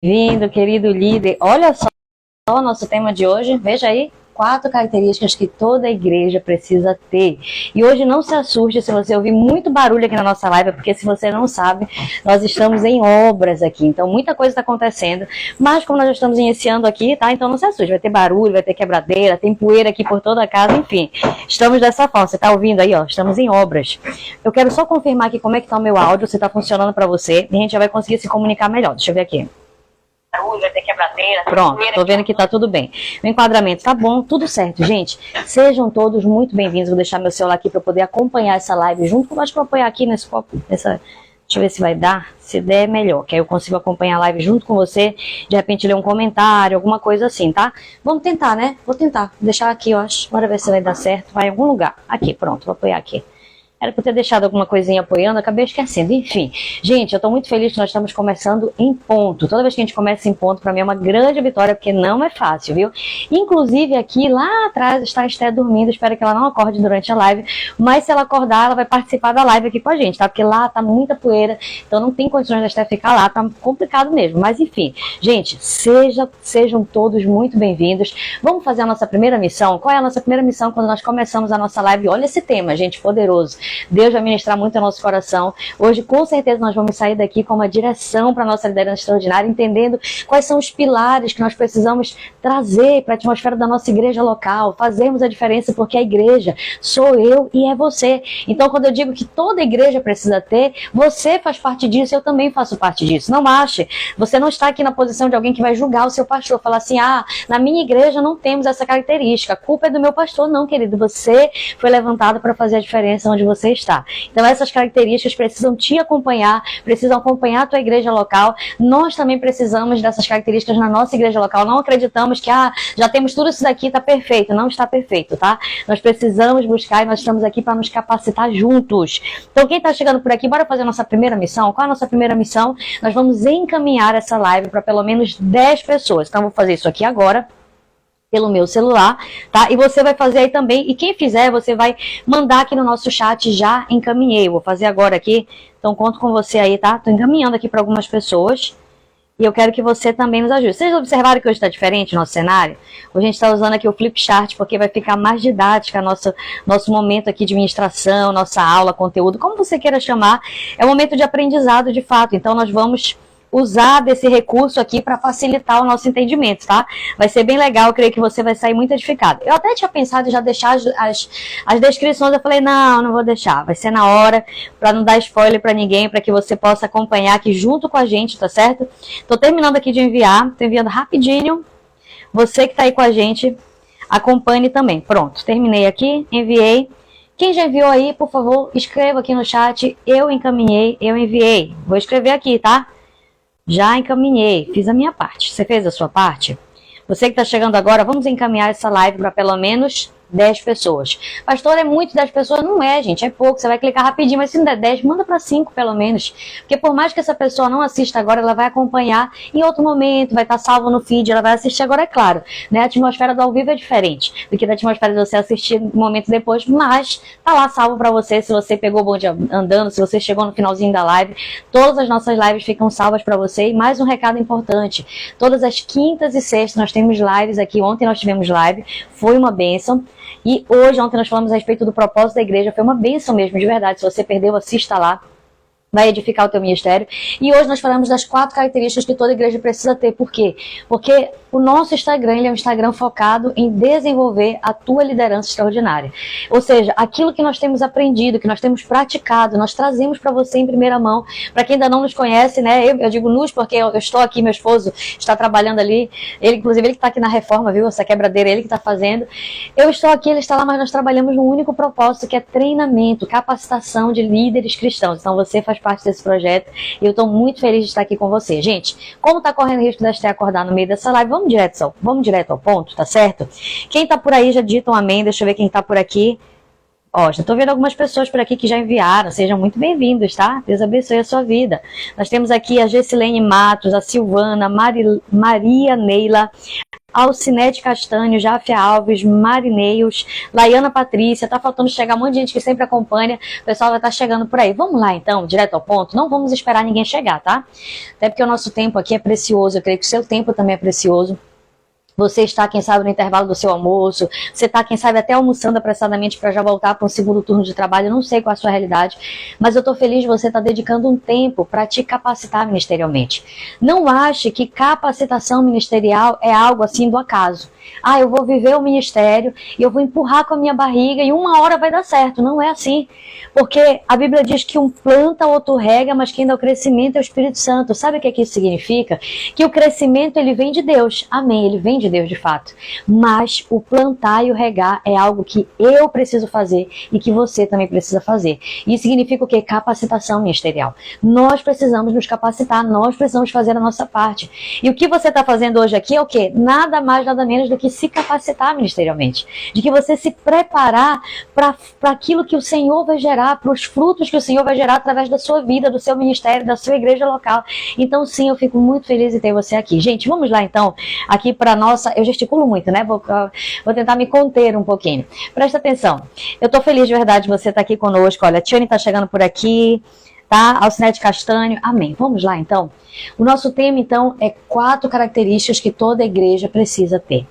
Bem-vindo, querido líder. Olha só o nosso tema de hoje. Veja aí, 4 características que toda igreja precisa ter. E hoje não se assuste se você ouvir muito barulho aqui na nossa live, porque se você não sabe, nós estamos em obras aqui. Então muita coisa está acontecendo, mas como nós já estamos iniciando aqui, tá? Então não se assuste, vai ter barulho, vai ter quebradeira, tem poeira aqui por toda a casa, enfim. Estamos dessa forma, você está ouvindo aí, ó, estamos em obras. Eu quero só confirmar aqui como é que está o meu áudio, se está funcionando para você, e a gente já vai conseguir se comunicar melhor. Deixa eu ver aqui. Vai ter quebradeira. Pronto, tô vendo que tá tudo bem. O enquadramento tá bom, tudo certo, gente. Sejam todos muito bem-vindos. Vou deixar meu celular aqui para poder acompanhar essa live junto com nós, para apoiar aqui nesse copo. Deixa eu ver se vai dar. Se der, melhor, que aí eu consigo acompanhar a live junto com você. De repente ler um comentário, alguma coisa assim, tá? Vamos tentar, né? Vou tentar. Vou deixar aqui, ó. Bora ver se vai dar certo. Vai em algum lugar. Aqui, pronto, vou apoiar aqui. Era por ter deixado alguma coisinha apoiando, acabei esquecendo. Enfim, gente, eu estou muito feliz que nós estamos começando em ponto. Toda vez que a gente começa em ponto, para mim é uma grande vitória, porque não é fácil, viu? Inclusive aqui, lá atrás, está a Esté dormindo. Espero que ela não acorde durante a live. Mas se ela acordar, ela vai participar da live aqui com a gente, tá? Porque lá tá muita poeira, então não tem condições da Esté ficar lá, tá complicado mesmo. Mas enfim, gente, sejam todos muito bem-vindos. Vamos fazer a nossa primeira missão? Qual é a nossa primeira missão quando nós começamos a nossa live? Olha esse tema, gente, poderoso. Deus vai ministrar muito ao nosso coração. Hoje, com certeza, nós vamos sair daqui com uma direção para a nossa liderança extraordinária, entendendo quais são os pilares que nós precisamos trazer para a atmosfera da nossa igreja local, fazermos a diferença, porque a igreja sou eu e é você. Então, quando eu digo que toda igreja precisa ter, você faz parte disso, eu também faço parte disso. Não ache, você não está aqui na posição de alguém que vai julgar o seu pastor, falar assim, na minha igreja não temos essa característica, a culpa é do meu pastor. Não, querido, você foi levantado para fazer a diferença onde você está. Então essas características precisam te acompanhar, precisam acompanhar a tua igreja local. Nós também precisamos dessas características na nossa igreja local. Não acreditamos que já temos tudo isso daqui, está perfeito. Não está perfeito, tá? Nós precisamos buscar e nós estamos aqui para nos capacitar juntos. Então quem está chegando por aqui, bora fazer a nossa primeira missão? Qual é a nossa primeira missão? Nós vamos encaminhar essa live para pelo menos 10 pessoas. Então vou fazer isso aqui agora pelo meu celular, tá? E você vai fazer aí também, e quem fizer, você vai mandar aqui no nosso chat, já encaminhei, vou fazer agora aqui, então conto com você aí, tá? Tô encaminhando aqui para algumas pessoas, e eu quero que você também nos ajude. Vocês observaram que hoje está diferente o nosso cenário? Hoje a gente está usando aqui o Flipchart, porque vai ficar mais didática nosso momento aqui de ministração, nossa aula, conteúdo, como você queira chamar, é um momento de aprendizado de fato, então nós vamos usar desse recurso aqui para facilitar o nosso entendimento, tá? Vai ser bem legal, eu creio que você vai sair muito edificado. Eu até tinha pensado em já deixar as descrições, eu falei, não vou deixar, vai ser na hora, para não dar spoiler para ninguém, para que você possa acompanhar aqui junto com a gente, tá certo? Tô terminando aqui de enviar, tô enviando rapidinho, você que tá aí com a gente, acompanhe também. Pronto, terminei aqui, enviei. Quem já enviou aí, por favor, escreva aqui no chat, eu encaminhei, eu enviei. Vou escrever aqui, tá? Já encaminhei, fiz a minha parte. Você fez a sua parte? Você que está chegando agora, vamos encaminhar essa live para pelo menos 10 pessoas. Pastor, é muito 10 pessoas? Não é, gente, é pouco. Você vai clicar rapidinho, mas se não der 10, manda para 5 pelo menos. Porque por mais que essa pessoa não assista agora, ela vai acompanhar em outro momento, vai estar salvo no feed, ela vai assistir agora, é claro. Né? A atmosfera do ao vivo é diferente do que da atmosfera de você assistir momentos depois, mas tá lá salvo para você, se você pegou o bonde andando, se você chegou no finalzinho da live. Todas as nossas lives ficam salvas para você. E mais um recado importante, todas as quintas e sextas nós temos lives aqui. Ontem nós tivemos live, foi uma bênção. E hoje, ontem nós falamos a respeito do propósito da igreja, foi uma bênção mesmo, de verdade. Se você perdeu, assista lá, vai edificar o teu ministério. E hoje nós falamos das 4 características que toda igreja precisa ter. Por quê? Porque o nosso Instagram, ele é um Instagram focado em desenvolver a tua liderança extraordinária. Ou seja, aquilo que nós temos aprendido, que nós temos praticado, nós trazemos para você em primeira mão. Para quem ainda não nos conhece, né? Eu digo nos porque eu estou aqui, meu esposo está trabalhando ali. Ele, inclusive, ele que está aqui na reforma, viu? Essa quebradeira, ele que está fazendo. Eu estou aqui, ele está lá, mas nós trabalhamos num único propósito, que é treinamento, capacitação de líderes cristãos. Então você faz parte desse projeto e eu estou muito feliz de estar aqui com você. Gente, como está correndo risco de acordar no meio dessa live, vamos direto ao ponto, tá certo? Quem tá por aí já digita um amém, deixa eu ver quem tá por aqui. Ó, já tô vendo algumas pessoas por aqui que já enviaram, sejam muito bem-vindos, tá? Deus abençoe a sua vida. Nós temos aqui a Gessilene Matos, a Silvana, Maria Neila, Alcinete Castanho, Jáfia Alves, Marineios, Laiana Patrícia, tá faltando chegar um monte de gente que sempre acompanha, o pessoal vai estar chegando por aí. Vamos lá então, direto ao ponto, não vamos esperar ninguém chegar, tá? Até porque o nosso tempo aqui é precioso, eu creio que o seu tempo também é precioso. Você está, quem sabe, no intervalo do seu almoço, você está, quem sabe, até almoçando apressadamente para já voltar para um segundo turno de trabalho, eu não sei qual é a sua realidade, mas eu estou feliz de você estar dedicando um tempo para te capacitar ministerialmente. Não ache que capacitação ministerial é algo assim do acaso. Ah, eu vou viver o ministério e eu vou empurrar com a minha barriga e uma hora vai dar certo. Não é assim. Porque a Bíblia diz que um planta, outro rega, mas quem dá o crescimento é o Espírito Santo. Sabe o que isso significa? Que o crescimento ele vem de Deus. Amém, ele vem de Deus de fato. Mas o plantar e o regar é algo que eu preciso fazer e que você também precisa fazer. Isso significa o quê? Capacitação ministerial. Nós precisamos nos capacitar, nós precisamos fazer a nossa parte. E o que você está fazendo hoje aqui é o quê? Nada mais, nada menos do que se capacitar ministerialmente. De que você se preparar para aquilo que o Senhor vai gerar, para os frutos que o Senhor vai gerar através da sua vida, do seu ministério, da sua igreja local. Então sim, eu fico muito feliz em ter você aqui. Gente, vamos lá então, aqui para nossa... Eu gesticulo muito, né? Vou tentar me conter um pouquinho. Presta atenção. Eu estou feliz de verdade de você estar aqui conosco. Olha, a Tiane está chegando por aqui, tá? Alcinete Castanho. Amém. Vamos lá então. O nosso tema então é 4 características que toda igreja precisa ter.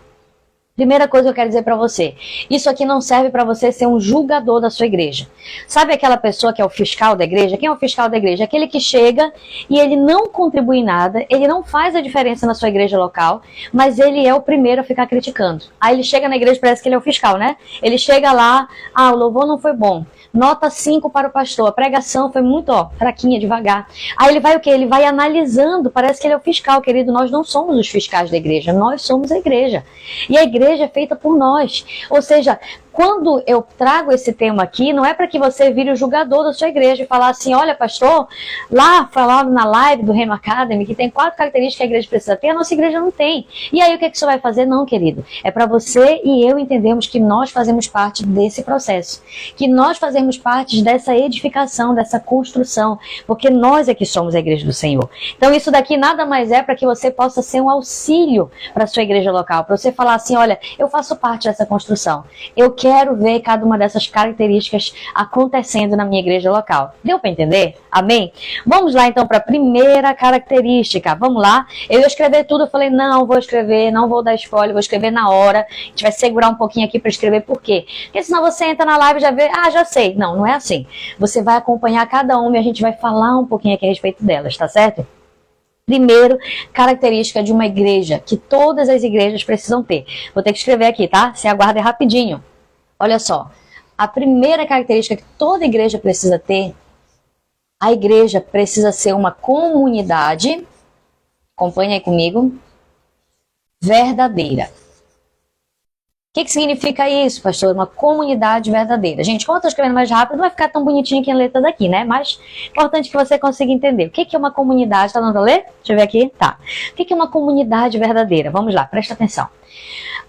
Primeira coisa que eu quero dizer para você, isso aqui não serve para você ser um julgador da sua igreja. Sabe aquela pessoa que é o fiscal da igreja? Quem é o fiscal da igreja? Aquele que chega e ele não contribui em nada, ele não faz a diferença na sua igreja local, mas ele é o primeiro a ficar criticando. Aí ele chega na igreja e parece que ele é o fiscal, né? Ele chega lá, o louvor não foi bom. Nota 5 para o pastor, a pregação foi muito fraquinha, devagar. Aí ele vai o quê? Ele vai analisando, parece que ele é o fiscal, querido. Nós não somos os fiscais da igreja, nós somos a igreja. E a igreja é feita por nós. Ou seja, quando eu trago esse tema aqui, não é para que você vire o julgador da sua igreja e falar assim, olha pastor, lá falando na live do Rema Academy, que tem 4 características que a igreja precisa ter, a nossa igreja não tem. E aí o que é que você vai fazer? Não, querido. É para você e eu entendermos que nós fazemos parte desse processo. Que nós fazemos parte dessa edificação, dessa construção. Porque nós é que somos a igreja do Senhor. Então isso daqui nada mais é para que você possa ser um auxílio para a sua igreja local. Para você falar assim, olha, eu faço parte dessa construção. Eu quero ver cada uma dessas características acontecendo na minha igreja local. Deu para entender? Amém? Vamos lá então para a primeira característica. Vamos lá. Eu ia escrever tudo, eu falei, não vou escrever, não vou dar spoiler, vou escrever na hora. A gente vai segurar um pouquinho aqui para escrever. Por quê? Porque senão você entra na live e já vê, já sei. Não, não é assim. Você vai acompanhar cada uma e a gente vai falar um pouquinho aqui a respeito delas, tá certo? Primeiro, característica de uma igreja, que todas as igrejas precisam ter. Vou ter que escrever aqui, tá? Se aguarda rapidinho. Olha só, a primeira característica que toda igreja precisa ter, a igreja precisa ser uma comunidade, acompanha aí comigo, verdadeira. O que significa isso, pastor? Uma comunidade verdadeira. Gente, como eu estou escrevendo mais rápido, não vai ficar tão bonitinho aqui a letra daqui, né? Mas importante que você consiga entender. O que é uma comunidade? Tá dando para ler? Deixa eu ver aqui. Tá. O que é uma comunidade verdadeira? Vamos lá, presta atenção.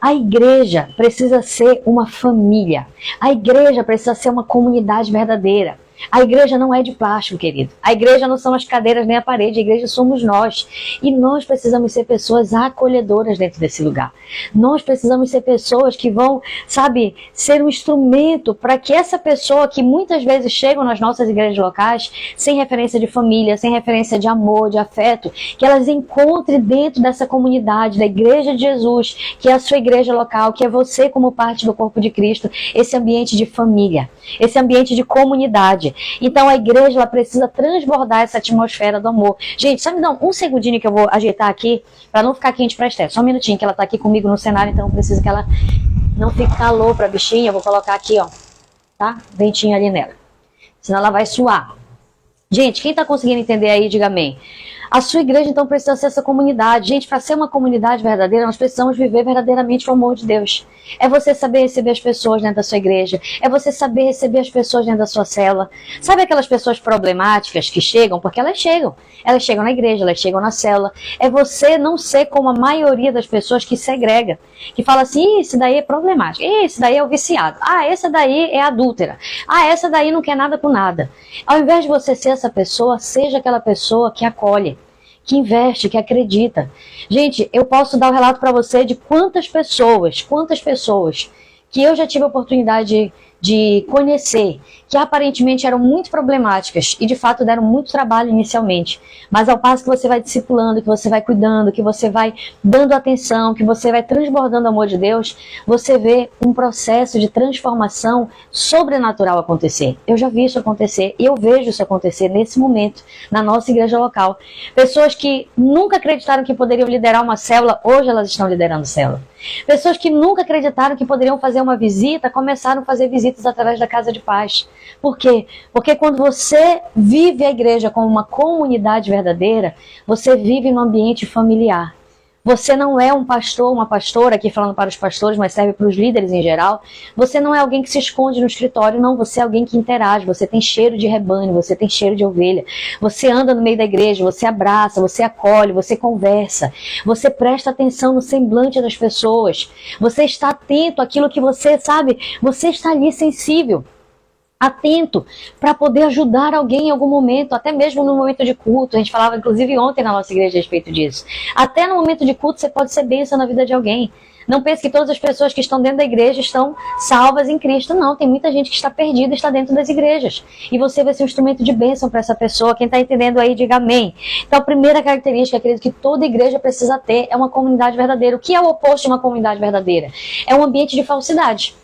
A igreja precisa ser uma família. A igreja precisa ser uma comunidade verdadeira. A igreja não é de plástico, querido. A igreja não são as cadeiras nem a parede, a igreja somos nós. E nós precisamos ser pessoas acolhedoras dentro desse lugar. Nós precisamos ser pessoas que vão, sabe, ser um instrumento para que essa pessoa que muitas vezes chegam nas nossas igrejas locais, sem referência de família, sem referência de amor, de afeto, que elas encontrem dentro dessa comunidade, da igreja de Jesus, que é a sua igreja local, que é você como parte do corpo de Cristo, esse ambiente de família, esse ambiente de comunidade. Então a igreja ela precisa transbordar essa atmosfera do amor. Gente, só me dá um segundinho que eu vou ajeitar aqui, para não ficar quente pra Esther. Só um minutinho, que ela tá aqui comigo no cenário, então precisa que ela não fique calor pra bichinha. Eu vou colocar aqui, ó, tá? Ventinho ali nela. Senão ela vai suar. Gente, quem tá conseguindo entender aí, diga amém. A sua igreja, então, precisa ser essa comunidade. Gente, para ser uma comunidade verdadeira, nós precisamos viver verdadeiramente o amor de Deus. É você saber receber as pessoas dentro da sua igreja. É você saber receber as pessoas dentro da sua célula. Sabe aquelas pessoas problemáticas que chegam? Porque elas chegam. Elas chegam na igreja, elas chegam na célula. É você não ser como a maioria das pessoas que segrega. Que fala assim, esse daí é problemático. Esse daí é o viciado. Essa daí é adúltera. Essa daí não quer nada com nada. Ao invés de você ser essa pessoa, seja aquela pessoa que acolhe, que investe, que acredita. Gente, eu posso dar o relato para você de quantas pessoas que eu já tive a oportunidade de conhecer, que aparentemente eram muito problemáticas e de fato deram muito trabalho inicialmente, mas ao passo que você vai discipulando, que você vai cuidando, que você vai dando atenção, que você vai transbordando o amor de Deus, você vê um processo de transformação sobrenatural acontecer. Eu já vi isso acontecer e eu vejo isso acontecer nesse momento na nossa igreja local. Pessoas que nunca acreditaram que poderiam liderar uma célula, hoje elas estão liderando célula. Pessoas que nunca acreditaram que poderiam fazer uma visita, começaram a fazer visitas através da Casa de Paz. Por quê? Porque quando você vive a igreja como uma comunidade verdadeira, você vive num ambiente familiar. Você não é um pastor, uma pastora, aqui falando para os pastores, mas serve para os líderes em geral. Você não é alguém que se esconde no escritório, não. Você é alguém que interage, você tem cheiro de rebanho, você tem cheiro de ovelha. Você anda no meio da igreja, você abraça, você acolhe, você conversa. Você presta atenção no semblante das pessoas. Você está atento àquilo que você sabe. Você está ali sensível, atento para poder ajudar alguém em algum momento, até mesmo no momento de culto. A gente falava inclusive ontem na nossa igreja a respeito disso. Até no momento de culto você pode ser bênção na vida de alguém. Não pense que todas as pessoas que estão dentro da igreja estão salvas em Cristo. Não, tem muita gente que está perdida e está dentro das igrejas. E você vai ser um instrumento de bênção para essa pessoa. Quem está entendendo aí, diga amém. Então a primeira característica, querido, que toda igreja precisa ter é uma comunidade verdadeira. O que é o oposto de uma comunidade verdadeira? É um ambiente de falsidade.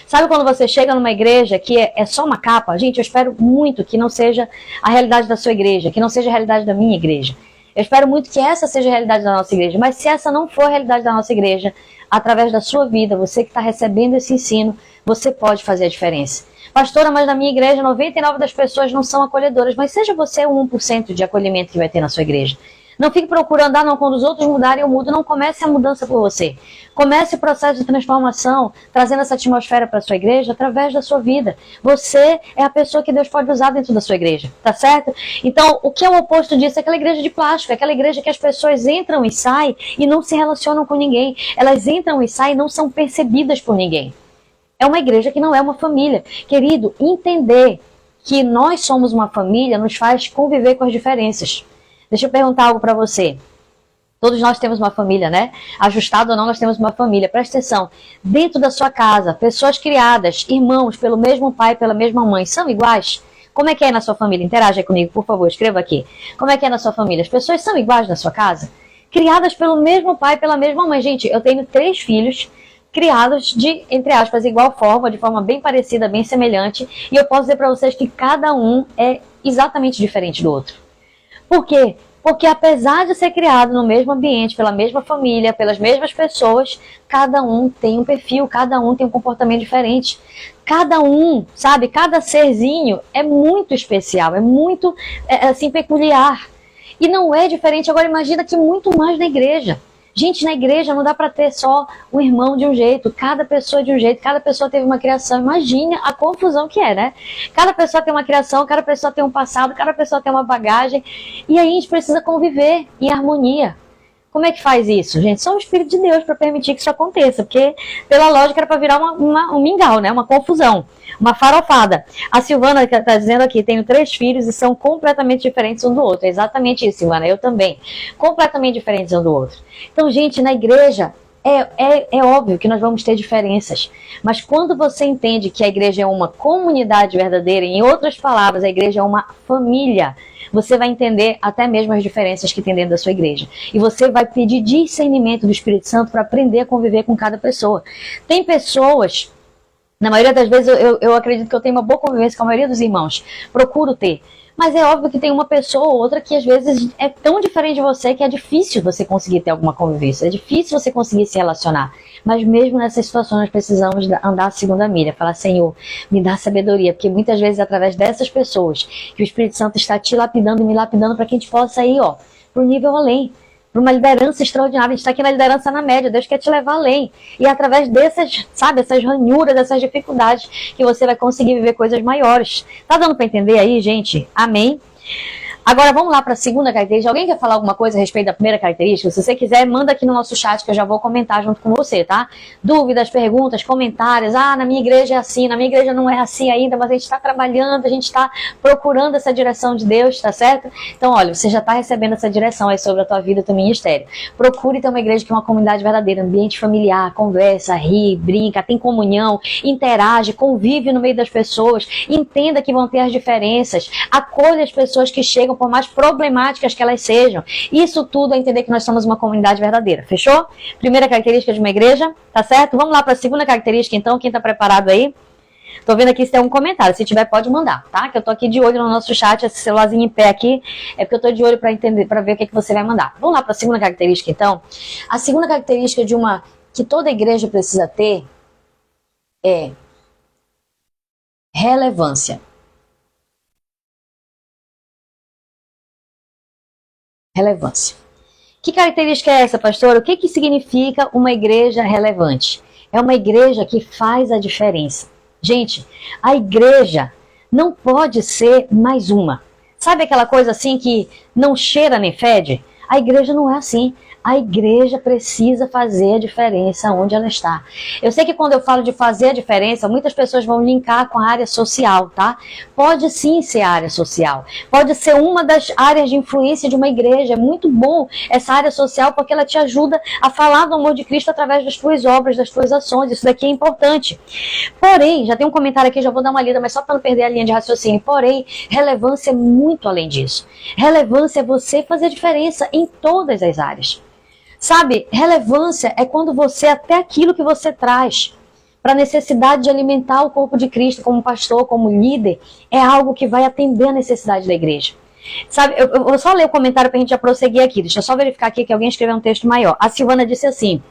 Sabe quando você chega numa igreja que é só uma capa? Gente, eu espero muito que não seja a realidade da sua igreja, que não seja a realidade da minha igreja. Eu espero muito que essa seja a realidade da nossa igreja. Mas se essa não for a realidade da nossa igreja, através da sua vida, você que está recebendo esse ensino, você pode fazer a diferença. Pastora, mas na minha igreja 99% das pessoas não são acolhedoras. Mas seja você o 1% de acolhimento que vai ter na sua igreja. Não fique procurando, não, quando os outros mudarem eu mudo. Não, comece a mudança por você. Comece o processo de transformação, trazendo essa atmosfera para a sua igreja através da sua vida. Você é a pessoa que Deus pode usar dentro da sua igreja, tá certo? Então, o que é o oposto disso? É aquela igreja de plástico, é aquela igreja que as pessoas entram e saem e não se relacionam com ninguém. Elas entram e saem e não são percebidas por ninguém. É uma igreja que não é uma família. Querido, entender que nós somos uma família nos faz conviver com as diferenças. Deixa eu perguntar algo para você. Todos nós temos uma família, né? Ajustado ou não, nós temos uma família. Presta atenção. Dentro da sua casa, pessoas criadas, irmãos pelo mesmo pai, pela mesma mãe, são iguais? Como é que é na sua família? Interaja aí comigo, por favor, escreva aqui. Como é que é na sua família? As pessoas são iguais na sua casa? Criadas pelo mesmo pai, pela mesma mãe. Gente, eu tenho 3 filhos criados de, entre aspas, igual forma, de forma bem parecida, bem semelhante. E eu posso dizer para vocês que cada um é exatamente diferente do outro. Por quê? Porque apesar de ser criado no mesmo ambiente, pela mesma família, pelas mesmas pessoas, cada um tem um perfil, cada um tem um comportamento diferente. Cada um, sabe, cada serzinho é muito especial, é muito, assim, peculiar. E não é diferente. Agora imagina que muito mais na igreja. Gente, na igreja não dá para ter só um irmão de um jeito, cada pessoa de um jeito, cada pessoa teve uma criação. Imagine a confusão que é, né? Cada pessoa tem uma criação, cada pessoa tem um passado, cada pessoa tem uma bagagem. E aí a gente precisa conviver em harmonia. Como é que faz isso, gente? Só o Espírito de Deus para permitir que isso aconteça, porque pela lógica era para virar um mingau, né? Uma confusão, uma farofada. A Silvana está dizendo aqui, tenho 3 filhos e são completamente diferentes um do outro. É exatamente isso, Silvana, eu também. Completamente diferentes um do outro. Então, gente, na igreja é óbvio que nós vamos ter diferenças, mas quando você entende que a igreja é uma comunidade verdadeira, em outras palavras, a igreja é uma família, você vai entender até mesmo as diferenças que tem dentro da sua igreja. E você vai pedir discernimento do Espírito Santo para aprender a conviver com cada pessoa. Tem pessoas, na maioria das vezes eu acredito que eu tenho uma boa convivência com a maioria dos irmãos. Procuro ter. Mas é óbvio que tem uma pessoa ou outra que às vezes é tão diferente de você que é difícil você conseguir ter alguma convivência. É difícil você conseguir se relacionar. Mas mesmo nessas situações nós precisamos andar a segunda milha. Falar, Senhor, me dá sabedoria. Porque muitas vezes é através dessas pessoas que o Espírito Santo está te lapidando e me lapidando para que a gente possa ir para o nível além. Para uma liderança extraordinária. A gente está aqui na liderança na média. Deus quer te levar além. E através dessas, sabe, essas ranhuras, dessas dificuldades, que você vai conseguir viver coisas maiores. Tá dando para entender aí, gente? Amém? Agora vamos lá para a segunda característica. Alguém quer falar alguma coisa a respeito da primeira característica? Se você quiser, manda aqui no nosso chat que eu já vou comentar junto com você, tá? Dúvidas, perguntas, comentários. Ah, na minha igreja é assim, na minha igreja não é assim ainda, mas a gente está trabalhando, a gente está procurando essa direção de Deus, tá certo? Então, olha, você já está recebendo essa direção aí sobre a tua vida e teu ministério. Procure ter uma igreja que é uma comunidade verdadeira, ambiente familiar, conversa, ri, brinca, tem comunhão, interage, convive no meio das pessoas, entenda que vão ter as diferenças, acolha as pessoas que chegam, por mais problemáticas que elas sejam. Isso tudo é entender que nós somos uma comunidade verdadeira, fechou? Primeira característica de uma igreja, tá certo? Vamos lá para a segunda característica então, quem tá preparado aí? Tô vendo aqui se tem um comentário, se tiver pode mandar, tá? Que eu tô aqui de olho no nosso chat, esse celularzinho em pé aqui, é porque eu tô de olho para entender, para ver o que você vai mandar. Vamos lá para a segunda característica então? A segunda característica de uma que toda igreja precisa ter é relevância. Relevância. Que característica é essa, pastor? O que significa uma igreja relevante? É uma igreja que faz a diferença. Gente, a igreja não pode ser mais uma. Sabe aquela coisa assim que não cheira nem fede? A igreja não é assim. A igreja precisa fazer a diferença onde ela está. Eu sei que quando eu falo de fazer a diferença, muitas pessoas vão linkar com a área social, tá? Pode sim ser a área social. Pode ser uma das áreas de influência de uma igreja. É muito bom essa área social porque ela te ajuda a falar do amor de Cristo através das tuas obras, das tuas ações. Isso daqui é importante. Porém, já tem um comentário aqui, já vou dar uma lida, mas só para não perder a linha de raciocínio. Porém, relevância é muito além disso. Relevância é você fazer diferença em todas as áreas. Sabe, relevância é quando você, até aquilo que você traz para a necessidade de alimentar o corpo de Cristo como pastor, como líder, é algo que vai atender a necessidade da igreja. Sabe, eu vou só ler o comentário para a gente já prosseguir aqui. Deixa eu só verificar aqui que alguém escreveu um texto maior. A Silvana disse assim: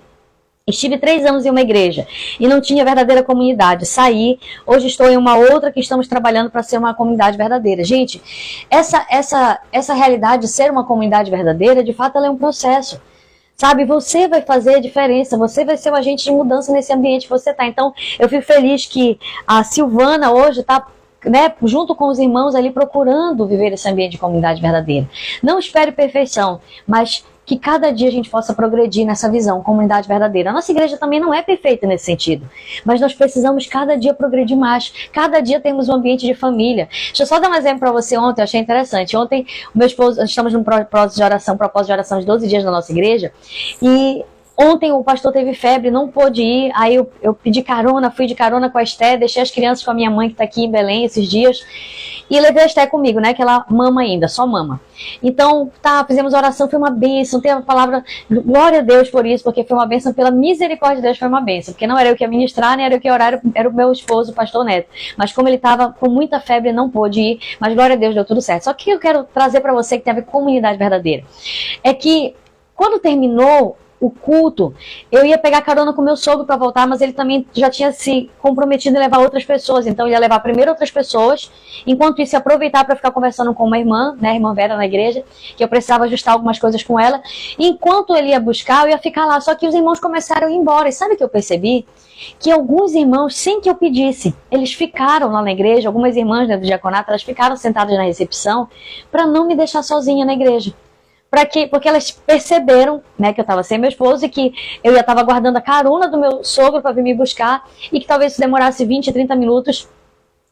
estive 3 anos em uma igreja e não tinha verdadeira comunidade. Saí, hoje estou em uma outra que estamos trabalhando para ser uma comunidade verdadeira. Gente, essa realidade de ser uma comunidade verdadeira, de fato, ela é um processo. Sabe, você vai fazer a diferença, você vai ser o agente de mudança nesse ambiente que você está. Então, eu fico feliz que a Silvana hoje está, né, junto com os irmãos ali, procurando viver esse ambiente de comunidade verdadeira. Não espere perfeição, mas que cada dia a gente possa progredir nessa visão, comunidade verdadeira. A nossa igreja também não é perfeita nesse sentido, mas nós precisamos cada dia progredir mais. Cada dia temos um ambiente de família. Deixa eu só dar um exemplo para você ontem, eu achei interessante. Ontem, o meu esposo, estamos num propósito de oração de 12 dias na nossa igreja, e ontem o pastor teve febre, não pôde ir, aí eu pedi carona, fui de carona com a Esté, deixei as crianças com a minha mãe que está aqui em Belém esses dias, e levei a Esté comigo, né, que ela mama ainda, só mama. Então, fizemos oração, foi uma bênção, tem a palavra, glória a Deus por isso, porque foi uma bênção, pela misericórdia de Deus foi uma bênção, porque não era eu que ia ministrar, nem era eu que ia orar, era o meu esposo, o pastor Neto, mas como ele estava com muita febre, não pôde ir, mas glória a Deus, deu tudo certo. Só que eu quero trazer para você que tem a ver com comunidade verdadeira, é que quando terminou o culto, eu ia pegar carona com meu sogro para voltar, mas ele também já tinha se comprometido em levar outras pessoas, então ele ia levar primeiro outras pessoas, enquanto isso ia aproveitar para ficar conversando com uma irmã, né, a irmã Vera na igreja, que eu precisava ajustar algumas coisas com ela, e enquanto ele ia buscar, eu ia ficar lá, só que os irmãos começaram a ir embora, e sabe o que eu percebi? Que alguns irmãos, sem que eu pedisse, eles ficaram lá na igreja, algumas irmãs, né, do diaconato, elas ficaram sentadas na recepção, para não me deixar sozinha na igreja. Porque elas perceberam, né, que eu estava sem meu esposo e que eu já estava guardando a carona do meu sogro para vir me buscar e que talvez isso demorasse 20, 30 minutos.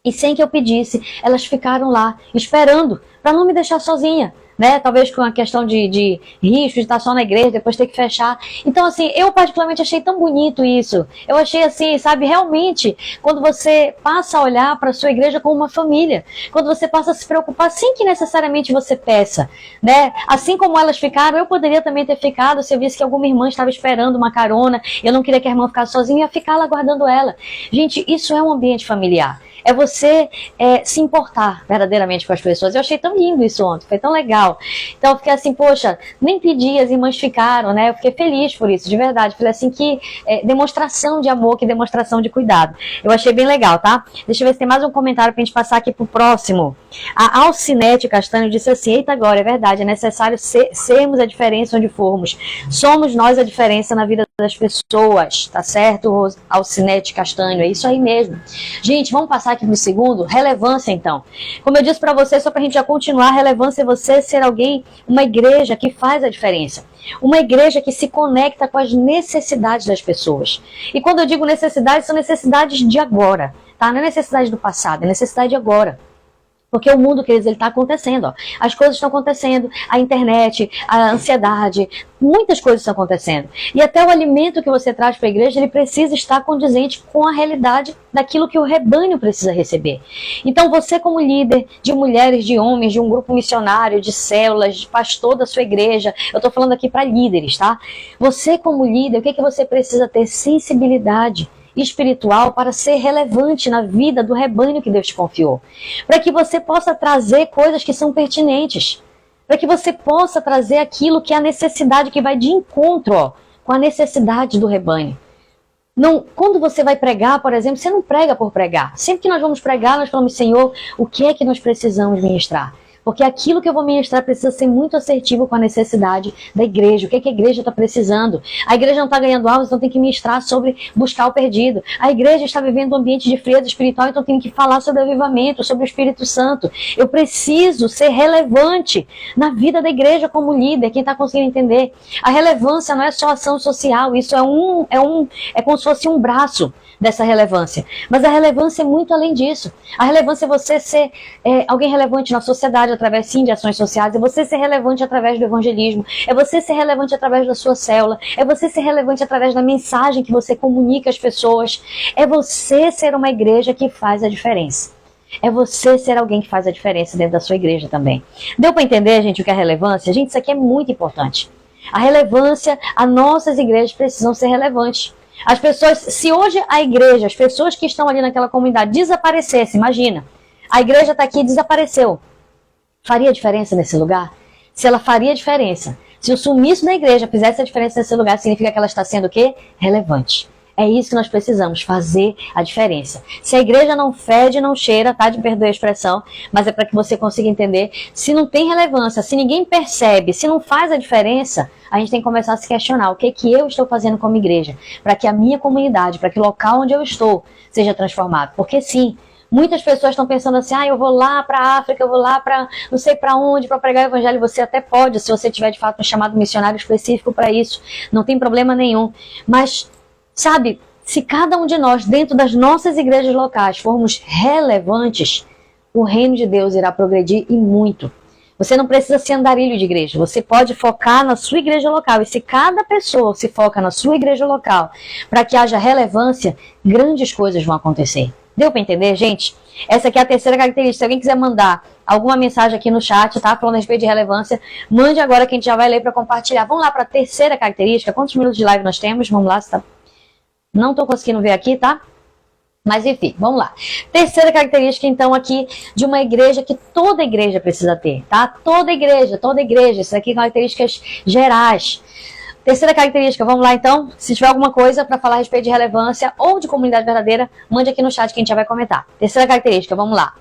E sem que eu pedisse, elas ficaram lá esperando para não me deixar sozinha, né? Talvez com a questão de risco de estar só na igreja, depois ter que fechar. Então, assim, eu particularmente achei tão bonito isso. Eu achei assim, sabe, realmente, quando você passa a olhar para a sua igreja como uma família, quando você passa a se preocupar sem que necessariamente você peça, né? Assim como elas ficaram, eu poderia também ter ficado se eu visse que alguma irmã estava esperando uma carona, eu não queria que a irmã ficasse sozinha, eu ia ficar lá aguardando ela. Gente, isso é um ambiente familiar. É você se importar verdadeiramente com as pessoas. Eu achei tão lindo isso ontem, foi tão legal. Então eu fiquei assim, poxa, nem pedi, as irmãs ficaram, né? Eu fiquei feliz por isso, de verdade. Falei assim, que demonstração de amor, que demonstração de cuidado. Eu achei bem legal, tá? Deixa eu ver se tem mais um comentário pra gente passar aqui pro próximo. A Alcinete Castanho disse assim, eita agora, é verdade, é necessário sermos a diferença onde formos. Somos nós a diferença na vida das pessoas, tá certo? Alcinete Castanho, é isso aí mesmo. Gente, vamos passar aqui pro segundo, relevância então. Como eu disse para você, só pra gente já continuar, relevância é você ser alguém, uma igreja que faz a diferença. Uma igreja que se conecta com as necessidades das pessoas. E quando eu digo necessidades, são necessidades de agora, tá? Não é necessidade do passado, é necessidade de agora. Porque o mundo, queridos, ele está acontecendo. Ó. As coisas estão acontecendo, a internet, a ansiedade, muitas coisas estão acontecendo. E até o alimento que você traz para a igreja, ele precisa estar condizente com a realidade daquilo que o rebanho precisa receber. Então você como líder de mulheres, de homens, de um grupo missionário, de células, de pastor da sua igreja, eu estou falando aqui para líderes, tá? Você como líder, o que você precisa ter? Sensibilidade espiritual para ser relevante na vida do rebanho que Deus te confiou. Para que você possa trazer coisas que são pertinentes. Para que você possa trazer aquilo que é a necessidade, que vai de encontro, ó, com a necessidade do rebanho. Não, quando você vai pregar, por exemplo, você não prega por pregar. Sempre que nós vamos pregar, nós falamos, Senhor, o que é que nós precisamos ministrar? Porque aquilo que eu vou ministrar precisa ser muito assertivo com a necessidade da igreja. O que é que a igreja está precisando? A igreja não está ganhando almas, então tem que ministrar sobre buscar o perdido. A igreja está vivendo um ambiente de frieza espiritual, então tem que falar sobre avivamento, sobre o Espírito Santo. Eu preciso ser relevante na vida da igreja como líder. Quem está conseguindo entender? A relevância não é só ação social, isso é como se fosse um braço dessa relevância. Mas a relevância é muito além disso. A relevância é você ser alguém relevante na sociedade através, sim, de ações sociais. É você ser relevante através do evangelismo. É você ser relevante através da sua célula. É você ser relevante através da mensagem que você comunica às pessoas. É você ser uma igreja que faz a diferença. É você ser alguém que faz a diferença dentro da sua igreja também. Deu para entender, gente, o que é relevância? Gente, isso aqui é muito importante. A relevância, as nossas igrejas precisam ser relevantes. As pessoas, se hoje a igreja, as pessoas que estão ali naquela comunidade desaparecessem, imagina, a igreja está aqui e desapareceu. Faria diferença nesse lugar? Se ela faria diferença, se o sumiço da igreja fizesse a diferença nesse lugar, significa que ela está sendo o quê? Relevante. É isso que nós precisamos, fazer a diferença. Se a igreja não fede, não cheira, tá? De perdoar a expressão, mas é para que você consiga entender. Se não tem relevância, se ninguém percebe, se não faz a diferença, a gente tem que começar a se questionar o que eu estou fazendo como igreja, para que a minha comunidade, para que o local onde eu estou seja transformado. Porque sim, muitas pessoas estão pensando assim, eu vou lá para a África, eu vou lá para não sei para onde, para pregar o evangelho. Você até pode, se você tiver de fato um chamado missionário específico para isso, não tem problema nenhum. Mas, sabe, se cada um de nós, dentro das nossas igrejas locais, formos relevantes, o reino de Deus irá progredir e muito. Você não precisa ser andarilho de igreja, você pode focar na sua igreja local. E se cada pessoa se foca na sua igreja local, para que haja relevância, grandes coisas vão acontecer. Deu para entender, gente? Essa aqui é a terceira característica. Se alguém quiser mandar alguma mensagem aqui no chat, tá? Falando a respeito de relevância, mande agora que a gente já vai ler para compartilhar. Vamos lá para a terceira característica. Quantos minutos de live nós temos? Vamos lá. Tá? Não estou conseguindo ver aqui, tá? Mas enfim, vamos lá. Terceira característica, então, aqui de uma igreja que toda igreja precisa ter, tá? Toda igreja. Isso aqui características gerais. Terceira característica, vamos lá então. Se tiver alguma coisa para falar a respeito de relevância ou de comunidade verdadeira, mande aqui no chat que a gente já vai comentar. Terceira característica, vamos lá.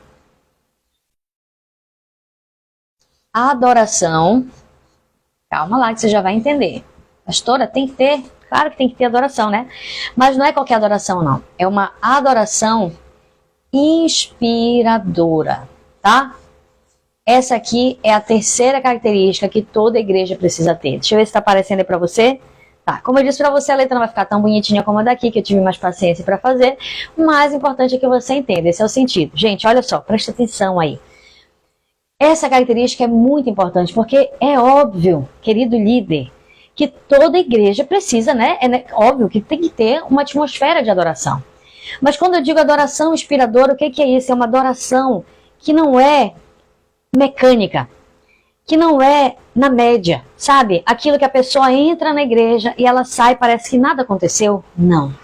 Adoração. Calma lá que você já vai entender. Pastora, tem que ter... Claro que tem que ter adoração, né? Mas não é qualquer adoração, não. É uma adoração inspiradora, tá? Essa aqui é a terceira característica que toda igreja precisa ter. Deixa eu ver se está aparecendo aí para você. Tá, como eu disse para você, a letra não vai ficar tão bonitinha como a daqui, que eu tive mais paciência para fazer. O mais importante é que você entenda. Esse é o sentido. Gente, olha só, presta atenção aí. Essa característica é muito importante, porque é óbvio, querido líder, que toda igreja precisa, né? É óbvio que tem que ter uma atmosfera de adoração. Mas quando eu digo adoração inspiradora, o que é isso? É uma adoração que não é mecânica, que não é na média, sabe? Aquilo que a pessoa entra na igreja e ela sai, parece que nada aconteceu. Não.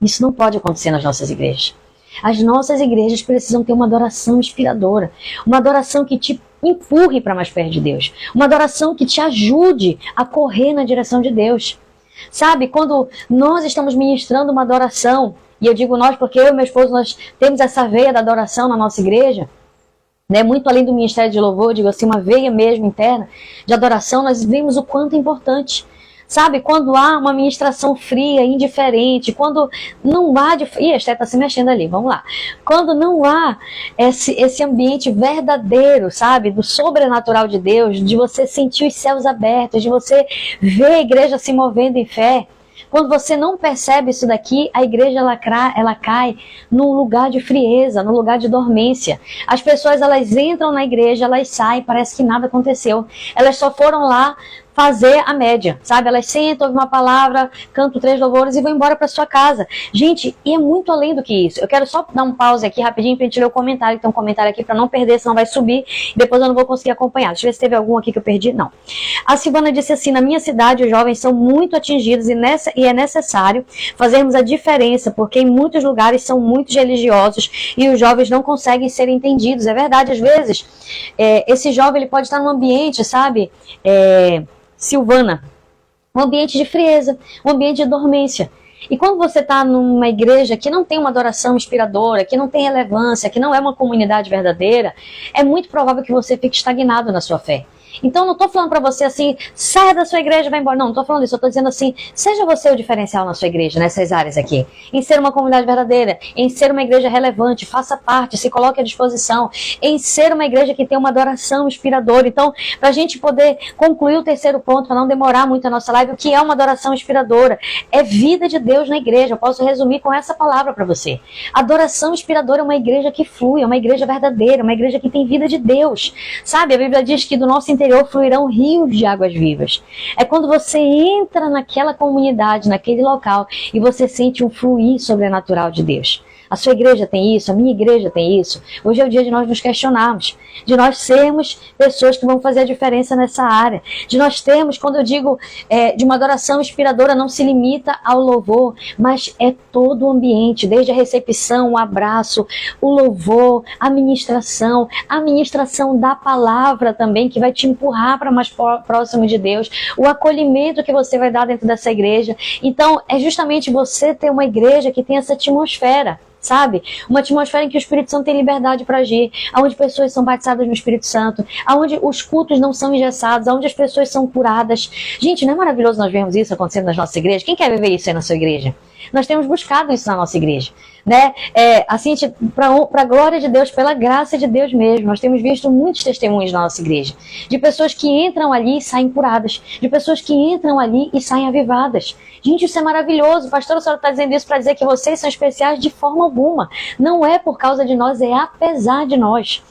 Isso não pode acontecer nas nossas igrejas. As nossas igrejas precisam ter uma adoração inspiradora, uma adoração que te empurre para mais perto de Deus, uma adoração que te ajude a correr na direção de Deus. Sabe, quando nós estamos ministrando uma adoração, e eu digo nós porque eu e meu esposo, nós temos essa veia da adoração na nossa igreja, né, muito além do ministério de louvor, digo assim, uma veia mesmo interna de adoração, nós vimos o quanto é importante. Sabe, quando há uma ministração fria, indiferente, quando não há... Ih, a Esté está se mexendo ali, vamos lá. Quando não há esse ambiente verdadeiro, sabe, do sobrenatural de Deus, de você sentir os céus abertos, de você ver a igreja se movendo em fé, quando você não percebe isso daqui, a igreja ela cai num lugar de frieza, num lugar de dormência. As pessoas elas entram na igreja, elas saem, parece que nada aconteceu. Elas só foram lá fazer a média, sabe? Elas sentam, ouvem uma palavra, cantam 3 louvores e vão embora para sua casa. Gente, e é muito além do que isso. Eu quero só dar um pause aqui rapidinho para a gente ler o comentário. Tem um comentário aqui para não perder, senão vai subir. Depois eu não vou conseguir acompanhar. Deixa eu ver se teve algum aqui que eu perdi. Não. A Silvana disse assim, na minha cidade os jovens são muito atingidos e é necessário fazermos a diferença, porque em muitos lugares são muito religiosos e os jovens não conseguem ser entendidos. É verdade, às vezes, esse jovem ele pode estar num ambiente, sabe... Silvana, um ambiente de frieza, um ambiente de dormência. E quando você está numa igreja que não tem uma adoração inspiradora, que não tem relevância, que não é uma comunidade verdadeira, é muito provável que você fique estagnado na sua fé. Então não estou falando para você assim, saia da sua igreja e vai embora. Não estou falando isso, eu estou dizendo assim, seja você o diferencial na sua igreja, nessas áreas aqui. Em ser uma comunidade verdadeira, em ser uma igreja relevante, faça parte, se coloque à disposição. Em ser uma igreja que tem uma adoração inspiradora. Então, para a gente poder concluir o terceiro ponto, para não demorar muito a nossa live, o que é uma adoração inspiradora? É vida de Deus na igreja. Eu posso resumir com essa palavra para você. Adoração inspiradora é uma igreja que flui, é uma igreja verdadeira, uma igreja que tem vida de Deus. Sabe, a Bíblia diz que do nosso interior fluirão rios de águas vivas. É quando você entra naquela comunidade, naquele local, e você sente um fluir sobrenatural de Deus. A sua igreja tem isso, a minha igreja tem isso. Hoje é o dia de nós nos questionarmos, de nós sermos pessoas que vão fazer a diferença nessa área, de nós termos, quando eu digo de uma adoração inspiradora, não se limita ao louvor, mas é todo o ambiente, desde a recepção, o abraço, o louvor, a ministração da palavra também, que vai te empurrar para mais próximo de Deus, o acolhimento que você vai dar dentro dessa igreja. Então, é justamente você ter uma igreja que tem essa atmosfera, sabe? Uma atmosfera em que o Espírito Santo tem liberdade para agir, onde pessoas são batizadas no Espírito Santo, onde os cultos não são engessados, onde as pessoas são curadas. Gente, não é maravilhoso nós vermos isso acontecendo nas nossas igrejas? Quem quer viver isso aí na sua igreja? Nós temos buscado isso na nossa igreja, né? Assim, para a glória de Deus, pela graça de Deus mesmo, nós temos visto muitos testemunhos na nossa igreja, de pessoas que entram ali e saem curadas, de pessoas que entram ali e saem avivadas. Gente, isso é maravilhoso. Pastor, a senhora está dizendo isso para dizer que vocês são especiais? De forma alguma. Não é por causa de nós, é apesar de nós.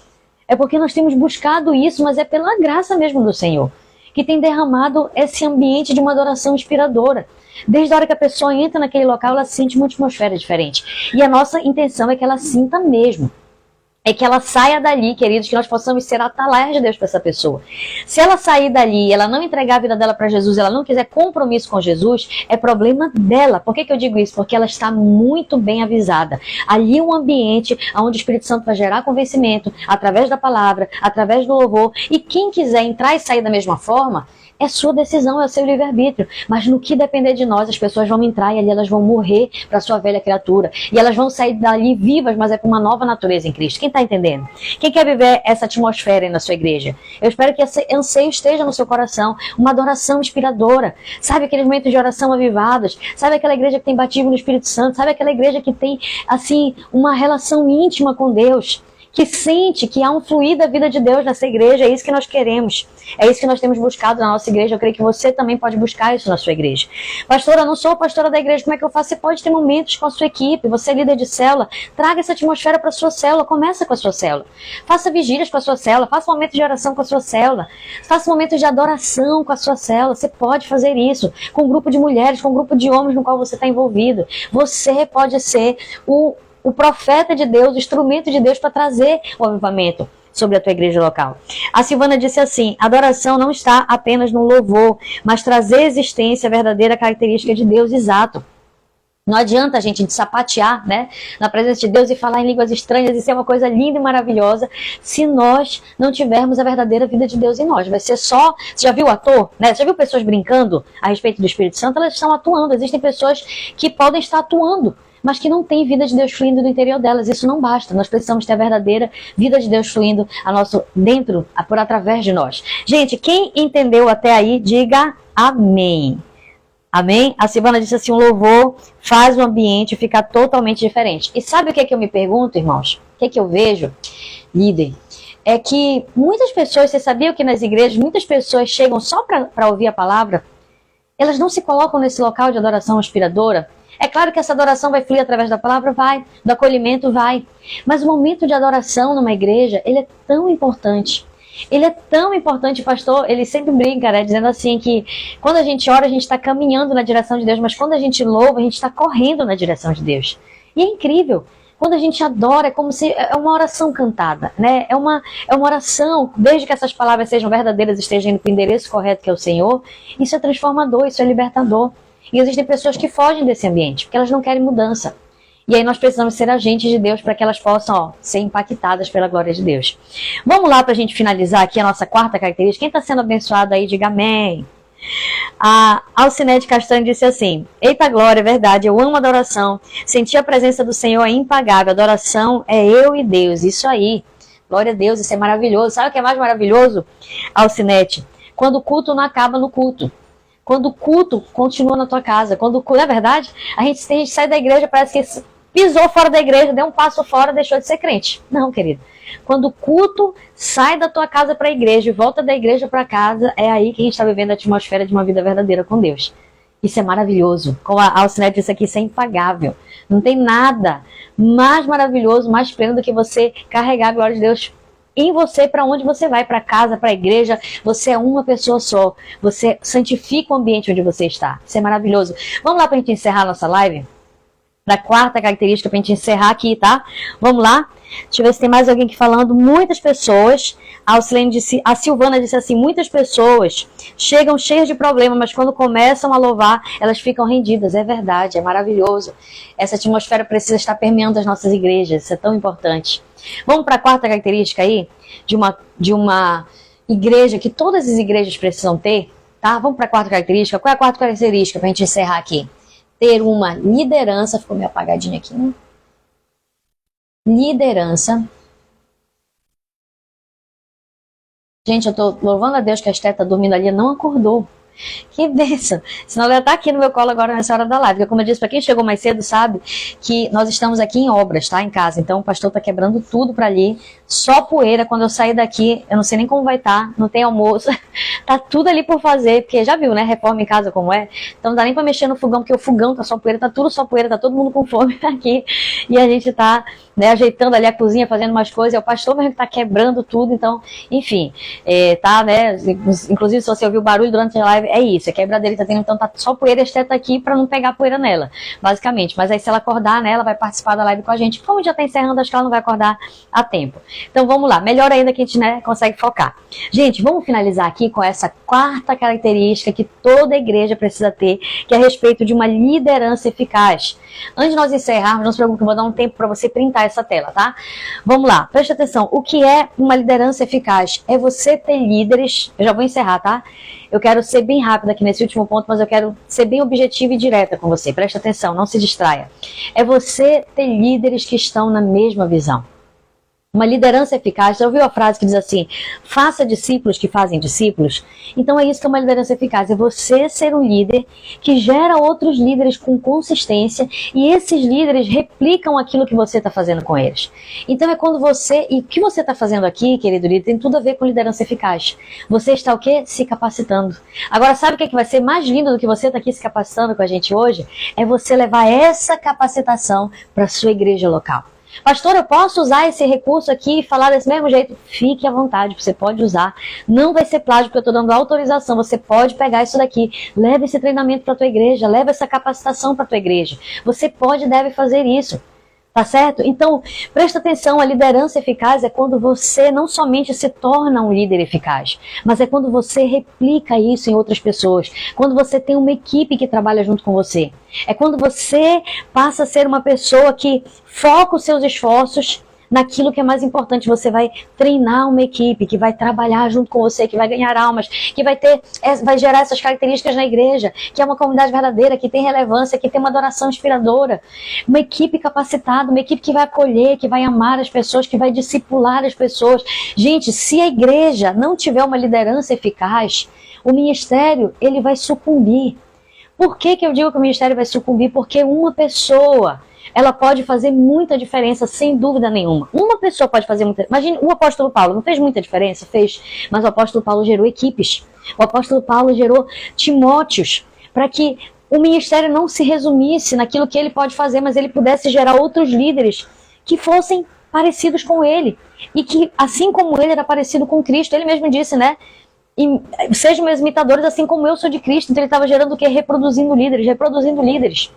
É porque nós temos buscado isso, mas é pela graça mesmo do Senhor, que tem derramado esse ambiente de uma adoração inspiradora. Desde a hora que a pessoa entra naquele local, ela sente uma atmosfera diferente. E a nossa intenção é que ela sinta mesmo. É que ela saia dali, queridos, que nós possamos ser atalaias de Deus para essa pessoa. Se ela sair dali, ela não entregar a vida dela para Jesus, ela não quiser compromisso com Jesus, é problema dela. Por que eu digo isso? Porque ela está muito bem avisada. Ali é um ambiente onde o Espírito Santo vai gerar convencimento, através da palavra, através do louvor. E quem quiser entrar e sair da mesma forma, é sua decisão, é o seu livre-arbítrio. Mas no que depender de nós, as pessoas vão entrar e ali elas vão morrer para a sua velha criatura. E elas vão sair dali vivas, mas é para uma nova natureza em Cristo. Quem está entendendo? Quem quer viver essa atmosfera aí na sua igreja? Eu espero que esse anseio esteja no seu coração. Uma adoração inspiradora. Sabe aqueles momentos de oração avivados? Sabe aquela igreja que tem batismo no Espírito Santo? Sabe aquela igreja que tem, assim, uma relação íntima com Deus? Que sente que há um fluir da vida de Deus nessa igreja. É isso que nós queremos. É isso que nós temos buscado na nossa igreja. Eu creio que você também pode buscar isso na sua igreja. Pastora, eu não sou pastora da igreja, como é que eu faço? Você pode ter momentos com a sua equipe. Você é líder de célula. Traga essa atmosfera para a sua célula. Começa com a sua célula. Faça vigílias com a sua célula. Faça momentos de oração com a sua célula. Faça momentos de adoração com a sua célula. Você pode fazer isso com um grupo de mulheres, com um grupo de homens no qual você está envolvido. Você pode ser o profeta de Deus, o instrumento de Deus para trazer o avivamento sobre a tua igreja local. A Silvana disse assim: adoração não está apenas no louvor, mas trazer existência verdadeira característica de Deus, exato. Não adianta a gente sapatear, né, na presença de Deus e falar em línguas estranhas e ser uma coisa linda e maravilhosa se nós não tivermos a verdadeira vida de Deus em nós. Vai ser só... Você já viu o ator? Né? Você já viu pessoas brincando a respeito do Espírito Santo? Elas estão atuando. Existem pessoas que podem estar atuando, mas que não tem vida de Deus fluindo no interior delas. Isso não basta. Nós precisamos ter a verdadeira vida de Deus fluindo através de nós. Gente, quem entendeu até aí, diga amém. Amém? A Silvana disse assim, o louvor faz o ambiente ficar totalmente diferente. E sabe o que é que eu me pergunto, irmãos? O que é que eu vejo? Líder, é que muitas pessoas, você sabia que nas igrejas, muitas pessoas chegam só para ouvir a palavra, elas não se colocam nesse local de adoração inspiradora. É claro que essa adoração vai fluir através da palavra, vai, do acolhimento, vai. Mas o momento de adoração numa igreja, ele é tão importante. Ele é tão importante, pastor, ele sempre brinca, né, dizendo assim que quando a gente ora, a gente está caminhando na direção de Deus, mas quando a gente louva, a gente está correndo na direção de Deus. E é incrível. Quando a gente adora, é como se é uma oração cantada, né? É uma oração, desde que essas palavras sejam verdadeiras, estejam indo para o endereço correto, que é o Senhor, isso é transformador, isso é libertador. E existem pessoas que fogem desse ambiente, porque elas não querem mudança. E aí nós precisamos ser agentes de Deus para que elas possam ser impactadas pela glória de Deus. Vamos lá para a gente finalizar aqui a nossa quarta característica. Quem está sendo abençoado aí, diga amém. A Alcinete Castanho disse assim, eita glória, é verdade, eu amo a adoração, sentir a presença do Senhor é impagável, adoração é eu e Deus, isso aí, glória a Deus, isso é maravilhoso. Sabe o que é mais maravilhoso, Alcinete? Quando o culto não acaba no culto, quando o culto continua na tua casa, quando, não é verdade? A gente sai da igreja, parece que pisou fora da igreja, deu um passo fora, deixou de ser crente. Não, querido. Quando o culto sai da tua casa para a igreja e volta da igreja para casa, é aí que a gente está vivendo a atmosfera de uma vida verdadeira com Deus. Isso é maravilhoso. Como a Alcinete disse aqui, isso é impagável. Não tem nada mais maravilhoso, mais pleno do que você carregar a glória de Deus em você, para onde você vai, para casa, para a igreja. Você é uma pessoa só. Você santifica o ambiente onde você está. Isso é maravilhoso. Vamos lá para a gente encerrar a nossa live? Da quarta característica, para a gente encerrar aqui, tá? Vamos lá? Deixa eu ver se tem mais alguém aqui falando. Muitas pessoas, a Silvana disse assim, muitas pessoas chegam cheias de problemas, mas quando começam a louvar, elas ficam rendidas. É verdade, é maravilhoso. Essa atmosfera precisa estar permeando as nossas igrejas, isso é tão importante. Vamos para a quarta característica aí, de uma igreja que todas as igrejas precisam ter, tá? Vamos para a quarta característica. Qual é a quarta característica para a gente encerrar aqui? Ter uma liderança, ficou meio apagadinho aqui, né? Liderança. Gente, eu tô louvando a Deus que a Esté tá dormindo ali, não acordou. Que bênção. Senão ela tá aqui no meu colo agora nessa hora da live. Porque, como eu disse, para quem chegou mais cedo sabe que nós estamos aqui em obras, tá? Em casa. Então o pastor tá quebrando tudo para ali. Só poeira. Quando eu sair daqui, eu não sei nem como vai estar. Não tem almoço. Tá tudo ali por fazer. Porque já viu, né? Reforma em casa como é. Então não dá nem para mexer no fogão, porque o fogão tá só poeira. Tá tudo só poeira. Tá todo mundo com fome aqui. E a gente tá, né, ajeitando ali a cozinha, fazendo umas coisas. É o pastor mesmo que tá quebrando tudo. Então, enfim. Tá, né? Inclusive, se você ouviu o barulho durante a live, é isso, é quebradeira, tá tendo, então tá só poeira, a Esté tá aqui pra não pegar poeira nela, basicamente. Mas aí se ela acordar, né, ela vai participar da live com a gente. Como já tá encerrando, acho que ela não vai acordar a tempo. Então vamos lá, melhor ainda que a gente, né, consegue focar. Gente, vamos finalizar aqui com essa quarta característica que toda igreja precisa ter, que é a respeito de uma liderança eficaz. Antes de nós encerrarmos, não se preocupe, eu vou dar um tempo para você printar essa tela, tá? Vamos lá, preste atenção. O que é uma liderança eficaz? É você ter líderes, eu já vou encerrar, tá? Eu quero ser bem rápida aqui nesse último ponto, mas eu quero ser bem objetiva e direta com você. Preste atenção, não se distraia. É você ter líderes que estão na mesma visão. Uma liderança eficaz, já ouviu a frase que diz assim, faça discípulos que fazem discípulos? Então é isso que é uma liderança eficaz, é você ser um líder que gera outros líderes com consistência e esses líderes replicam aquilo que você está fazendo com eles. Então é quando você, e o que você está fazendo aqui, querido líder, tem tudo a ver com liderança eficaz. Você está o quê? Se capacitando. Agora sabe o que vai ser mais lindo do que você estar aqui se capacitando com a gente hoje? É você levar essa capacitação para a sua igreja local. Pastor, eu posso usar esse recurso aqui e falar desse mesmo jeito? Fique à vontade, você pode usar. Não vai ser plágio, porque eu estou dando autorização. Você pode pegar isso daqui. Leva esse treinamento para a tua igreja, leva essa capacitação para a tua igreja. Você pode e deve fazer isso. Tá certo? Então, presta atenção, a liderança eficaz é quando você não somente se torna um líder eficaz, mas é quando você replica isso em outras pessoas, quando você tem uma equipe que trabalha junto com você. É quando você passa a ser uma pessoa que foca os seus esforços naquilo que é mais importante. Você vai treinar uma equipe que vai trabalhar junto com você, que vai ganhar almas, que vai gerar essas características na igreja, que é uma comunidade verdadeira, que tem relevância, que tem uma adoração inspiradora. Uma equipe capacitada, uma equipe que vai acolher, que vai amar as pessoas, que vai discipular as pessoas. Gente, se a igreja não tiver uma liderança eficaz, o ministério ele vai sucumbir. Por que que eu digo que o ministério vai sucumbir? Porque uma pessoa, ela pode fazer muita diferença, sem dúvida nenhuma. Uma pessoa pode fazer muita... Imagine, o apóstolo Paulo não fez muita diferença? Fez. Mas o apóstolo Paulo gerou equipes. O apóstolo Paulo gerou Timóteos, para que o ministério não se resumisse naquilo que ele pode fazer, mas ele pudesse gerar outros líderes que fossem parecidos com ele. E que, assim como ele era parecido com Cristo, ele mesmo disse, né? Sejam meus imitadores, assim como eu sou de Cristo. Então ele estava gerando o quê? Reproduzindo líderes, reproduzindo líderes.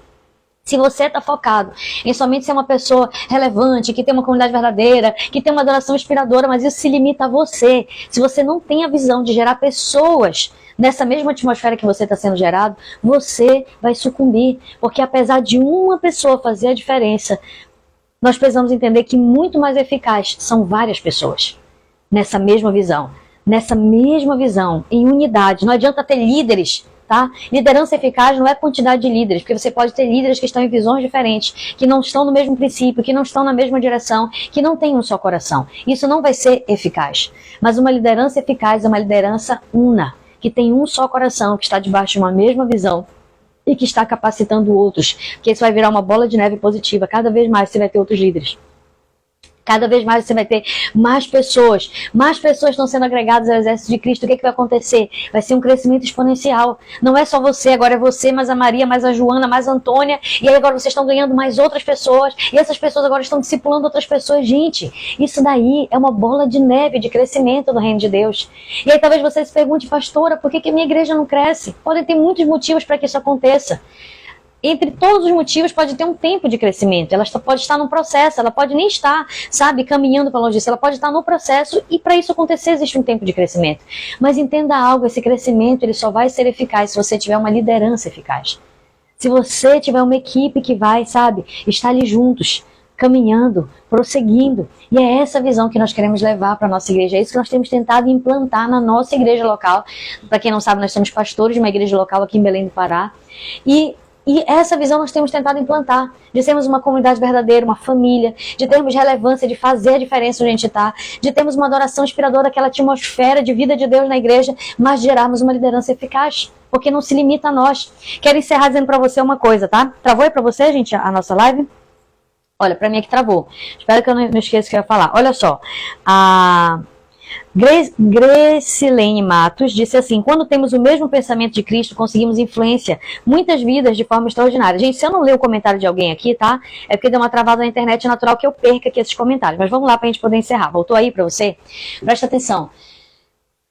Se você está focado em somente ser uma pessoa relevante, que tem uma comunidade verdadeira, que tem uma adoração inspiradora, mas isso se limita a você. Se você não tem a visão de gerar pessoas nessa mesma atmosfera que você está sendo gerado, você vai sucumbir. Porque apesar de uma pessoa fazer a diferença, nós precisamos entender que muito mais eficaz são várias pessoas nessa mesma visão. Nessa mesma visão, em unidade. Não adianta ter líderes, tá? Liderança eficaz não é quantidade de líderes, porque você pode ter líderes que estão em visões diferentes, que não estão no mesmo princípio, que não estão na mesma direção, que não têm um só coração. Isso não vai ser eficaz. Mas uma liderança eficaz é uma liderança una, que tem um só coração, que está debaixo de uma mesma visão e que está capacitando outros. Porque isso vai virar uma bola de neve positiva. Cada vez mais você vai ter outros líderes. Cada vez mais você vai ter mais pessoas estão sendo agregadas ao exército de Cristo. O que vai acontecer? Vai ser um crescimento exponencial. Não é só você, agora é você, mais a Maria, mais a Joana, mais a Antônia, e aí agora vocês estão ganhando mais outras pessoas, e essas pessoas agora estão discipulando outras pessoas. Gente, isso daí é uma bola de neve de crescimento no reino de Deus. E aí talvez você se pergunte, pastora, por que a minha igreja não cresce? Podem ter muitos motivos para que isso aconteça. Entre todos os motivos pode ter um tempo de crescimento, ela pode estar num processo, ela pode nem estar, sabe, caminhando para longe disso, ela pode estar no processo e para isso acontecer existe um tempo de crescimento. Mas entenda algo, esse crescimento ele só vai ser eficaz se você tiver uma liderança eficaz. Se você tiver uma equipe que vai, sabe, estar ali juntos, caminhando, prosseguindo. E é essa visão que nós queremos levar para a nossa igreja. É isso que nós temos tentado implantar na nossa igreja local. Para quem não sabe, nós somos pastores de uma igreja local aqui em Belém do Pará. E essa visão nós temos tentado implantar, de sermos uma comunidade verdadeira, uma família, de termos relevância, de fazer a diferença onde a gente está, de termos uma adoração inspiradora, aquela atmosfera de vida de Deus na igreja, mas de gerarmos uma liderança eficaz, porque não se limita a nós. Quero encerrar dizendo para você uma coisa, tá? Travou aí para você, gente, a nossa live? Olha, para mim aqui travou. Espero que eu não esqueça o que eu ia falar. Olha só, a Grecilene Matos disse assim: quando temos o mesmo pensamento de Cristo, conseguimos influência muitas vidas de forma extraordinária. Gente, se eu não ler o comentário de alguém aqui, tá? É porque deu uma travada na internet, é natural que eu perca aqui esses comentários. Mas vamos lá pra gente poder encerrar. Voltou aí pra você? Presta atenção.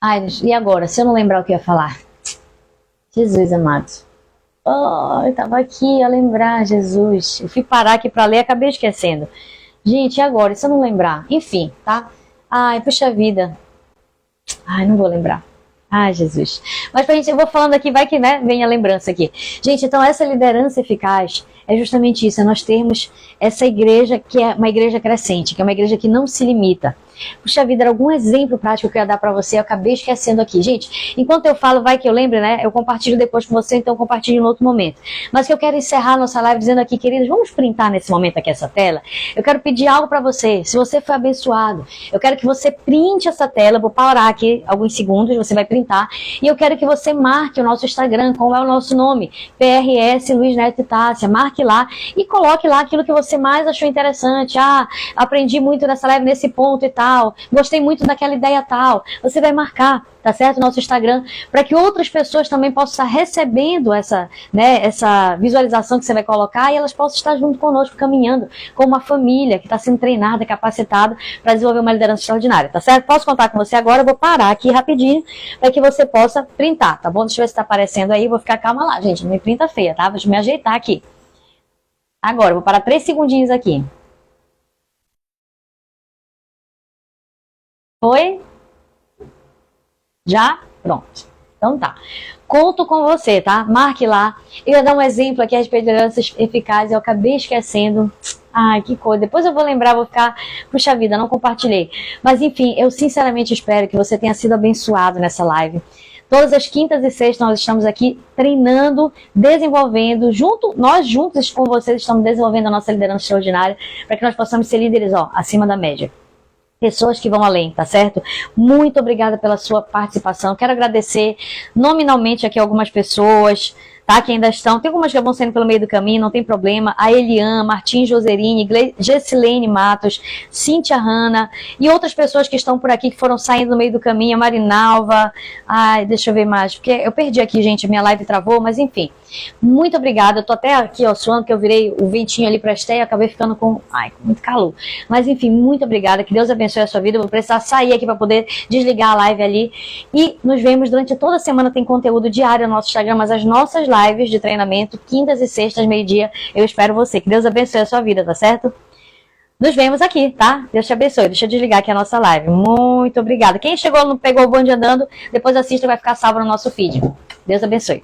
Ai, e agora? Se eu não lembrar o que eu ia falar? Jesus amado. Oh, eu tava aqui a lembrar, Jesus. Eu fui parar aqui pra ler e acabei esquecendo. Gente, e agora? E se eu não lembrar? Enfim, tá? Ai, puxa vida. Ai, não vou lembrar. Ai, Jesus. Mas pra gente, eu vou falando aqui, vai que, né, vem a lembrança aqui. Gente, então essa liderança eficaz é justamente isso, é nós termos essa igreja que é uma igreja crescente, que é uma igreja que não se limita. Puxa vida, era algum exemplo prático que eu ia dar pra você, eu acabei esquecendo aqui. Gente, enquanto eu falo, vai que eu lembre, né, eu compartilho depois com você, então eu compartilho em outro momento. Mas que eu quero encerrar nossa live dizendo aqui, queridos, vamos printar nesse momento aqui essa tela. Eu quero pedir algo pra você, se você foi abençoado, eu quero que você printe essa tela, vou parar aqui alguns segundos, você vai printar, e eu quero que você marque o nosso Instagram, qual é o nosso nome, PRS Luiz Neto e Tássia, marque lá e coloque lá aquilo que você mais achou interessante. Ah, aprendi muito nessa live nesse ponto e tal. Gostei muito daquela ideia tal. Você vai marcar, tá certo? Nosso Instagram, para que outras pessoas também possam estar recebendo essa, né, essa visualização que você vai colocar e elas possam estar junto conosco, caminhando como uma família que está sendo treinada, capacitada para desenvolver uma liderança extraordinária, tá certo? Posso contar com você agora? Eu vou parar aqui rapidinho para que você possa printar, tá bom? Deixa eu ver se está aparecendo aí. Vou ficar calma lá, gente. Não me printa feia, tá? Vou me ajeitar aqui. Agora, vou parar 3 segundinhos aqui. Foi? Já? Pronto. Então tá. Conto com você, tá? Marque lá. Eu ia dar um exemplo aqui a respeito de lideranças eficazes. Eu acabei esquecendo. Ai, que coisa. Depois eu vou lembrar, vou ficar... Puxa vida, não compartilhei. Mas enfim, eu sinceramente espero que você tenha sido abençoado nessa live. Todas as quintas e sextas nós estamos aqui treinando, desenvolvendo, nós juntos com vocês estamos desenvolvendo a nossa liderança extraordinária para que nós possamos ser líderes, ó, acima da média. Pessoas que vão além, tá certo? Muito obrigada pela sua participação. Quero agradecer nominalmente aqui algumas pessoas, tá? Que ainda estão. Tem algumas que vão saindo pelo meio do caminho, não tem problema. A Elian, Martim Joserini, Gessilene Matos, Cíntia Hanna e outras pessoas que estão por aqui que foram saindo no meio do caminho. A Marinalva. Ai, deixa eu ver mais, porque eu perdi aqui, gente, minha live travou, mas enfim. Muito obrigada. Eu tô até aqui, ó, suando, que eu virei o ventinho ali pra Esté e acabei ficando com muito calor. Mas enfim, muito obrigada. Que Deus abençoe a sua vida. Eu vou precisar sair aqui para poder desligar a live ali. E nos vemos durante toda a semana. Tem conteúdo diário no nosso Instagram, mas as nossas lives de treinamento, quintas e sextas, meio-dia, eu espero você. Que Deus abençoe a sua vida, tá certo? Nos vemos aqui, tá? Deus te abençoe. Deixa eu desligar aqui a nossa live. Muito obrigada. Quem chegou, não pegou o bonde andando, depois assista, vai ficar salvo no nosso feed. Deus abençoe.